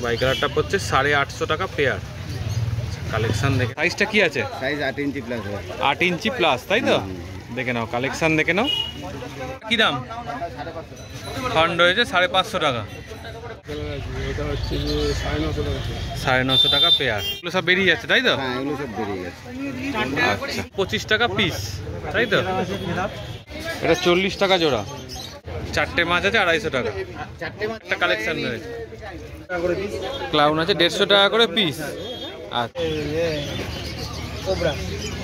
By কালারটা পড়ছে 850 টাকা পেয়ার। কালেকশন দেখে সাইজটা কি আছে? সাইজ 8 ইঞ্চি প্লাস। 8 ইঞ্চি প্লাস, তাই তো? দেখে নাও কালেকশন দেখে নাও। কি দাম? ফান্ড হয়েছে 550 টাকা। এটা হচ্ছে যে 950 টাকা। 950 টাকা পেয়ার। এগুলো সব বেরিয়ে যাচ্ছে, তাই তো? হ্যাঁ, এগুলো সব বেরিয়ে গেছে। আচ্ছা, 25 টাকা পিস, তাই তো? এটা 40 টাকা জোড়া। চারটে মাছ আছে 250 টাকা। একটা কালেকশন রয়েছে। ক্লাউন আছে 150 টাকা করে পিস। আচ্ছা,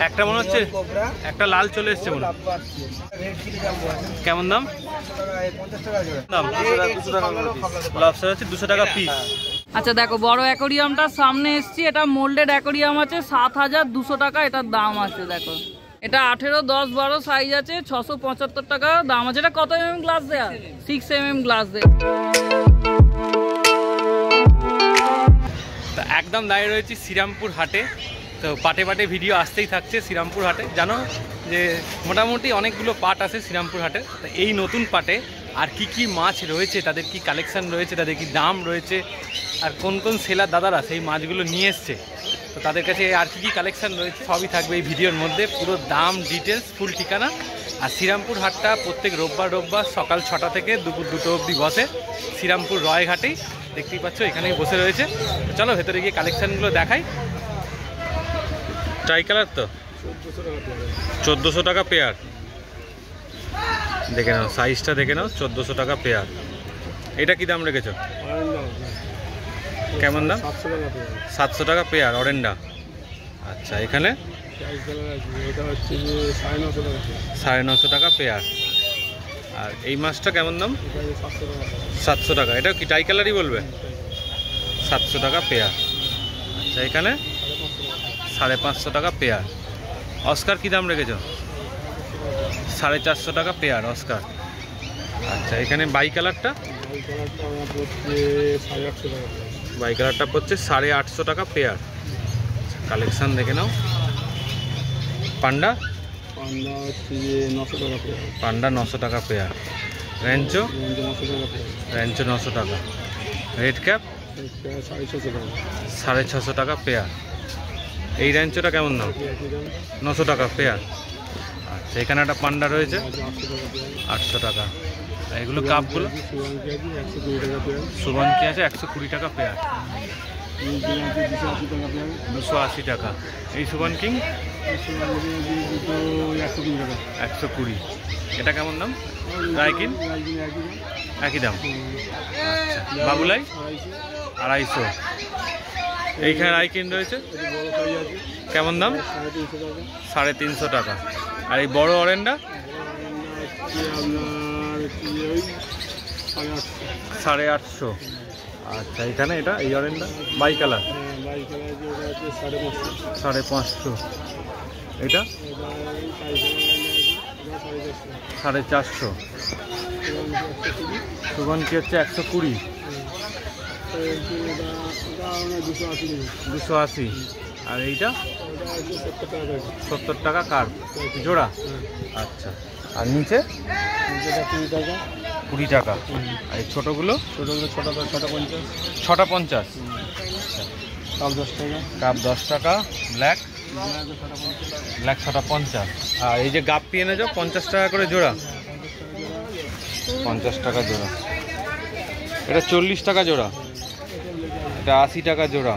একটা মনে হচ্ছে একটা লাল চলে এসছে মনে। কেমন দাম? দাম লবস্টার আছে 200 টাকা পিস। আচ্ছা দেখো, বড় অ্যাকোরিয়ামটার সামনে এসছি। এটা মোল্ডেড অ্যাকোরিয়াম আছে, 7200 টাকা এটার দাম আছে। দেখো, এটা 18, 10, 12 সাইজ আছে, 675 টাকা দাম আছে। এটা কত mm গ্লাস দেয়া? 6 mm গ্লাস দেয়া। একদম দাঁড়িয়ে রয়েছি শ্রীরামপুর হাটে। তো পাটে পাটে ভিডিও আসতেই থাকছে শ্রীরামপুর হাটে। জানো যে মোটামুটি অনেকগুলো পাট আছে শ্রীরামপুর হাটে। তো এই নতুন পাটে আর কি কি মাছ রয়েছে, তাদের কি কালেকশন রয়েছে, তাদের কি দাম রয়েছে, আর কোন কোন সেলার দাদারা সেই মাছগুলো নিয়ে এসছে, তো তাদের কাছে আর কি কি কালেকশন রয়েছে সবই থাকবে এই ভিডিওর মধ্যে। পুরো দাম, ডিটেলস, ফুল ঠিকানা। আর শ্রীরামপুর হাটটা প্রত্যেক রোববার সকাল 6টা থেকে দুপুর 2টো অবধি বসে। শ্রীরামপুর রয়ঘাটেই দেখতেই পাচ্ছ, এখানেই বসে রয়েছে। চলো ভেতরে গিয়ে কালেকশানগুলো দেখাই। ট্রাই কালার তো 1400 টাকা পেয়ার। দেখে নাও সাইজটা, দেখে নাও 1400 টাকা পেয়ার। এটা কি দাম রেখেছো? কেমন দাম? 700 টাকা পেয়ার অরেন্ডা। আচ্ছা, এখানে 950 টাকা পেয়ার। আর এই মাছটা কেমন দাম? 700 টাকা। এটা কি টাই কালারই বলবে? 700 টাকা পেয়ার। আচ্ছা, এখানে 550 টাকা পেয়ার। অস্কার কি দাম রেখেছো? 450 টাকা পেয়ার অস্কার। আচ্ছা, এখানে বাই কালারটা? বাই কালারটা পড়ছে 850 টাকা পেয়ার। কালেকশন দেখে নাও। পান্ডা? পান্ডা 900 টাকা পেয়ার। র্যাঞ্চো? র্যাঞ্চো 900 টাকা। Red cap? 650 টাকা পেয়ার। এই র্যাঞ্চোটা কেমন দাম? 900 টাকা পেয়ার। আচ্ছা, এখানে একটা পান্ডা রয়েছে 800 টাকা। এগুলো কাপগুলো? সুবানকি আছে 120 টাকা পেয়ার। 280 টাকা। এই সুবান কিং? 120। এটা কেমন দাম? রাইকিন? একই দাম। আচ্ছা, বাবুলাই? 250। এইখানে রাইকিন রয়েছে, কেমন দাম? 350 টাকা। আর এই বড় অরেন্ডা? 850। আচ্ছা, এখানে এটা এই অরেন্ডা বাই কালার 550। এটা 450। সুগন্ধি হচ্ছে 120। 280। আর এইটা 70 টাকা কার জোড়া। আচ্ছা, আর নিচে 20 টাকা। আর এই ছোটোগুলো? 6টা 50। কাপ 10 টাকা। কাপ 10 টাকা। ব্ল্যাক? ব্ল্যাক 6টা 50। আর এই যে গাপ্পি এনেছো 50 টাকা করে জোড়া। 50 টাকা জোড়া। এটা 40 টাকা জোড়া। এটা 80 টাকা জোড়া।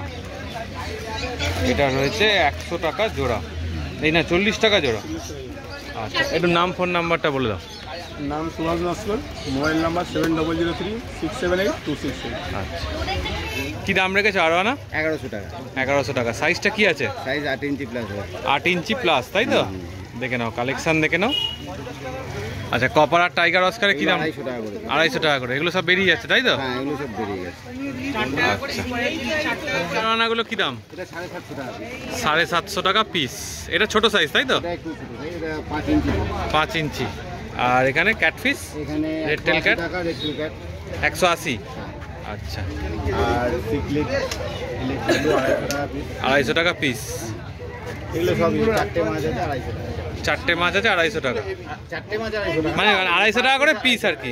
এটা রয়েছে 100 টাকা জোড়া। এই না 40 টাকা জোড়া। আচ্ছা, একটু নাম, ফোন নাম্বারটা বলে দাও। নাম সুভাষ নস্কর, মোবাইল নাম্বার 7003678266। আচ্ছা, কি দাম রেখেছো আরো? না 1100 টাকা। 1100 টাকা। সাইজটা কি আছে? সাইজ 8 ইঞ্চি প্লাস। 8 ইঞ্চি প্লাস, তাই তো? দেখে নাও কালেকশন দেখে নাও। আচ্ছা, কপার আর টাইগার অস্কারে কি দাম? 250 টাকা করে। 250 টাকা করে। এগুলো সব বেরিয়ে যাচ্ছে, তাই তো? হ্যাঁ, এগুলো সব বেরিয়ে গেছে। আচ্ছা, রানাগুলো কি দাম? এটা 750 টাকা। 750 টাকা পিস। এটা ছোট সাইজ, তাই তো? এটা একটু ছোট সাইজ, এটা 5 ইঞ্চি। 5 ইঞ্চি। আর এখানে ক্যাটফিশ? এখানে red tail cat? Red tail cat 180। আচ্ছা, আর সিকলিক 250 টাকা পিস। এগুলো সব চারটে মাছ আছে 250 টাকা। চারটে মাছ আছে 250 টাকা। চারটে মাছ 250 টাকা। মানে 250 টাকা করে পিস আর কি।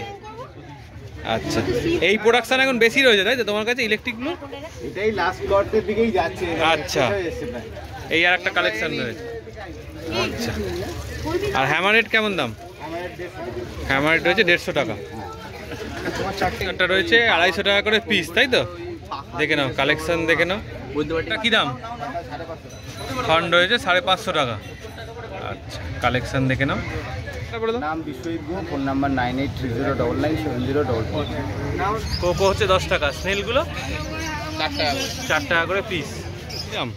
আচ্ছা, এই প্রোডাকশন এখন বেশি রয়েছে তাই তো তোমার কাছে ইলেকট্রিকগুলো? এটাই লাস্ট লটের দিকেই যাচ্ছে। আচ্ছা, এই আর একটা কালেকশন রয়েছে। আচ্ছা, আর হ্যামারেট কেমন দাম? হ্যামারেট রয়েছে 150 টাকা। একটা রয়েছে 250 টাকা করে পিস তাই তো? দেখে নাও কালেকশন, দেখে নাও। এটা কি দাম? ফান্ড রয়েছে 550 টাকা। আচ্ছা, কালেকশন দেখে নাও। নাম Biswajit Guha, phone number 9830997044। Cocoa হচ্ছে 10 টাকা, স্নেলগুলো 4 টাকা করে পিস। দাম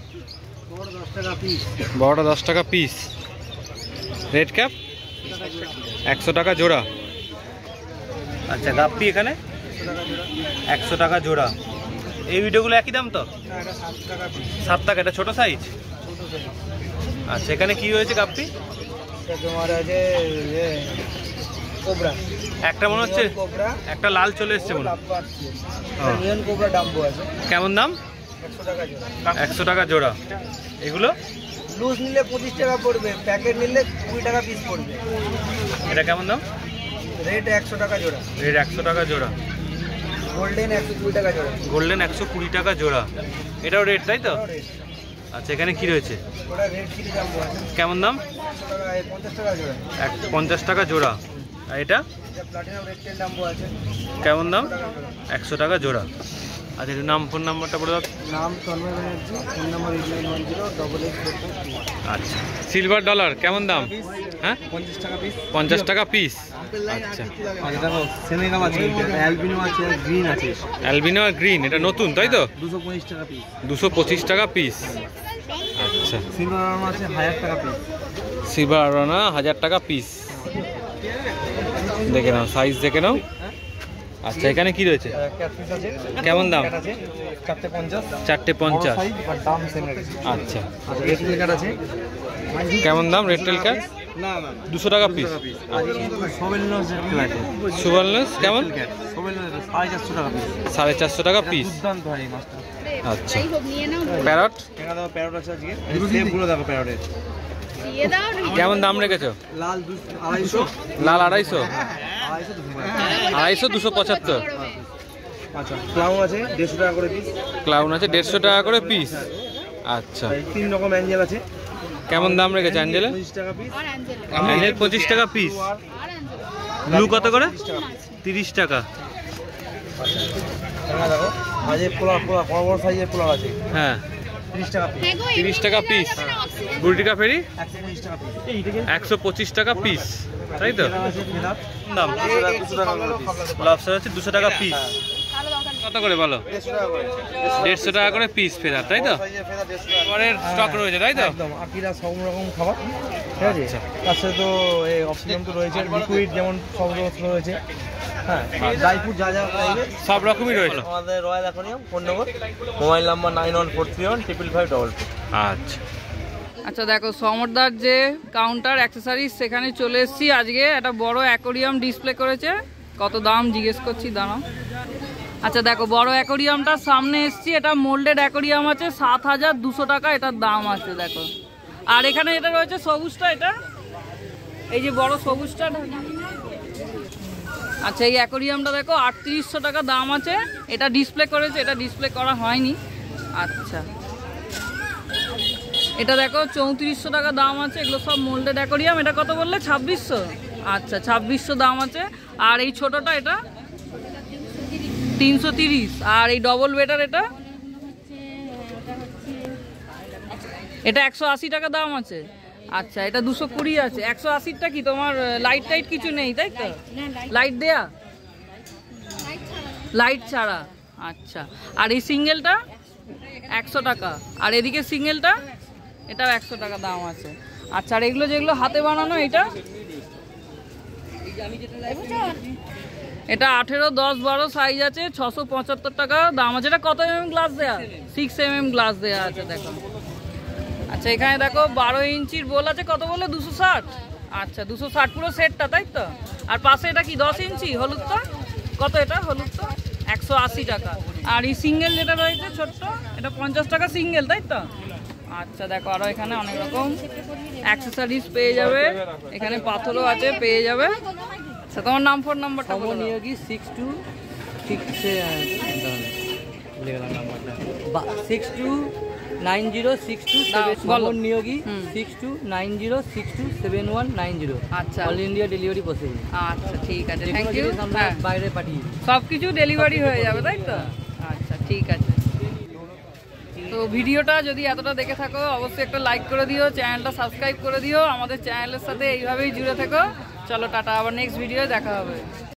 বড়টা 10 টাকা পিস। রেড ক্যাপ 100 টাকা জোড়া। আচ্ছা, গাপ্পি এখানে 100 টাকা জোড়া। এই ভিডিওগুলো একই দাম তো? 7 টাকা। এটা ছোট সাইজ। আচ্ছা, এখানে কি হয়েছে গাপ্পি? তোমার আছে কোবরা, একটা মনে হচ্ছে একটা লাল চলে এসছে মনে হয়। নিয়ন কোবরা ডাম্বো আছে। কেমন দাম? 100 টাকা জোড়া। 100 টাকা জোড়া। এগুলো লুজ নিলে 25 টাকা পড়বে, প্যাকেট নিলে 20 টাকা পিস পড়বে। এটা কেমন দাম? রেট 100 টাকা জোড়া। রেট 100 টাকা জোড়া। গোল্ডেন 120 টাকা জোড়া। গোল্ডেন 120 টাকা জোড়া। এটাও রেট তাই তো? আচ্ছা, এখানে কি রয়েছে? ওটা রেড চিলি জাম্বো আছে। কেমন দাম? 50 টাকা জোড়া। 50 টাকা জোড়া। আর এটা এটা প্লাটিনাম রেড টেল জাম্বো আছে। কেমন দাম? 100 টাকা জোড়া। আচ্ছা, একটু নাম ফোন নাম্বারটা বলে দাও। নাম তন্ময় ব্যানার্জি, ফোন নাম্বার 89108844। আচ্ছা, সিলভার ডলার কেমন দাম? হ্যাঁ, 50 টাকা পিস। 50 টাকা পিস। আচ্ছা, দেখো সেমিগাম আছে, অ্যালবিনো আছে, গ্রিন আছে। অ্যালবিনো আর গ্রিন, এটা নতুন তাই তো? 225 টাকা পিস। 225 টাকা পিস। আচ্ছা, সিলভার আর্ম আছে 1000 টাকা পিস। সিলভার আরোনা 1000 টাকা পিস। দেখে নাও, সাইজ দেখে নাও। আচ্ছা, এখানে কি রয়েছে? ক্যাটফিশ আছে। কেমন দাম? ক্যাট আছে 450। 450। বাট দাম সেম রেখেছি। আচ্ছা, রেড টেল ক্যাট আছে। কেমন দাম রেড টেল ক্যাট? না 200 টাকা পিস। সোবেলনস রেড টেল আছে। সুবর্ণস কেমন? সোবেলনস 450 টাকা পিস। 450 টাকা পিস। দুর্দান্ত হয় এই মাছটা। আচ্ছা, প্যারট এখানে দাও প্যারট আছে আজকে। সেপগুলো দেখো প্যারটের। কেমন দাম রেখেছো? লাল 250। লাল 250। 250 250 275। আচ্ছা, ক্লাউন আছে 150 টাকা করে পিস। ক্লাউন আছে 150 টাকা করে পিস। আচ্ছা, এই 3 রকম অ্যাঞ্জেল আছে। কেমন দাম রেখেছে অ্যাঞ্জেলে? 25 টাকা পিস। অ্যাঞ্জেল 25 টাকা পিস। ব্লু কত করে? 30 টাকা। এখানে দেখো আজ এই পোলা বড় বড় সাইজের পোলা আছে। হ্যাঁ, 30 টাকা পিস। 30 টাকা পিস। বুলটিকা ফেরি 125 টাকা পিস। 125 টাকা পিস তাই তো? এটা আছে ফেদার। দাম 200 টাকা করে পিস। লবস্টার হচ্ছে 200 টাকা পিস। কত করে বলো? 150 টাকা করে। 150 টাকা করে পিস ফেদার তাই তো? সাইজের ফেদার 150 টাকা। খাবারের স্টক রয়েছে তাই তো? একদম আকিরা সব রকম খাবার, ঠিক আছে। তার সাথে তো এই অক্সিজেন তো রয়েছে, লিকুইড যেমন সব রকম রয়েছে। হ্যাঁ, ড্রাই ফ্রুট যা যা চাইবে সব রকমই রয়েছে। আমাদের রয়্যাল অ্যাকোয়ারিয়াম, ফোন নম্বর মোবাইল নাম্বার 9143155555। আচ্ছা, আচ্ছা, দেখো সমরদার যে কাউন্টার অ্যাক্সেসরিজ সেখানে চলে এসেছি। আজকে একটা বড় অ্যাকোরিয়াম ডিসপ্লে করেছে। কত দাম জিজ্ঞেস করছি, দাঁড়াও। আচ্ছা, দেখো বড় অ্যাকোরিয়ামটার সামনে এসেছি। এটা মোল্ডেড অ্যাকোরিয়াম আছে, 7200 টাকা এটার দাম আছে। দেখো, আর এখানে এটা রয়েছে সবুজটা, এটা এই যে বড় সবুজটা। আচ্ছা, এই অ্যাকোরিয়ামটা দেখো 3800 টাকা দাম আছে। এটা ডিসপ্লে করেছে, এটা ডিসপ্লে করা হয়নি। আচ্ছা, এটা দেখো 3400 টাকা দাম আছে। এগুলো সব মোল্ডেড অ্যাকোরিয়াম। এটা কত বললে? 2600। আচ্ছা, 2600 দাম আছে। আর এই ছোটটা এটা 330। আর এই ডবল বেটার এটা 180 টাকা দাম আছে। আচ্ছা, এটা 220 আছে। 180টা কি তোমার লাইট টাইট কিছু নেই তাই তো? লাইট দেয়া, লাইট ছাড়া। আচ্ছা, আর এই সিঙ্গেলটা 100 টাকা। আর এদিকে সিঙ্গেলটা এটাও 100 টাকা দাম আছে। আচ্ছা, আর এগুলো যেগুলো হাতে বানানো, এটা 18, 10, 12 সাইজ আছে। 675 টাকা দাম আছে। এটা কত mm গ্লাস দেয়া? 6 mm গ্লাস দেয়া আছে। দেখো, আচ্ছা, এখানে দেখো 12 ইঞ্চির বোল আছে। কত বললে? 260। আচ্ছা, 260 পুরো সেটটা তাই তো? আর পাশে এটা কি 10 ইঞ্চি হলুদটা? কত এটা হলুদটা? 180 টাকা। আর এই সিঙ্গেল যেটা রয়েছে ছোট্ট, এটা 50 টাকা সিঙ্গেল তাই তো? আচ্ছা, দেখো আরো এখানে অনেক রকম অ্যাক্সেসরিজ পেয়ে যাবে। এখানে পাথরও আছে, পেয়ে যাবে। আচ্ছা, তোমার নাম ফোন নাম্বারটা বলো। নিয়োগী 62 বলো। নিয়োগী হুম। 6290627190। আচ্ছা অল ইন্ডিয়া ডেলিভারি পসিবল। আচ্ছা ঠিক আছে, থ্যাংক ইউ। আমরা হ্যাঁ, বাইরে পাঠিয়ে দিই। সব কিছু ডেলিভারি হয়ে যাবে তাই তো? আচ্ছা ঠিক আছে। তো ভিডিওটা যদি এতটা দেখে থাকো অবশ্যই একটা লাইক করে দিও, চ্যানেলটা সাবস্ক্রাইব করে দিও, আমাদের চ্যানেলের সাথে এইভাবেই জুড়ে থেকো। চলো টাটা, আবার নেক্সট ভিডিও দেখা হবে।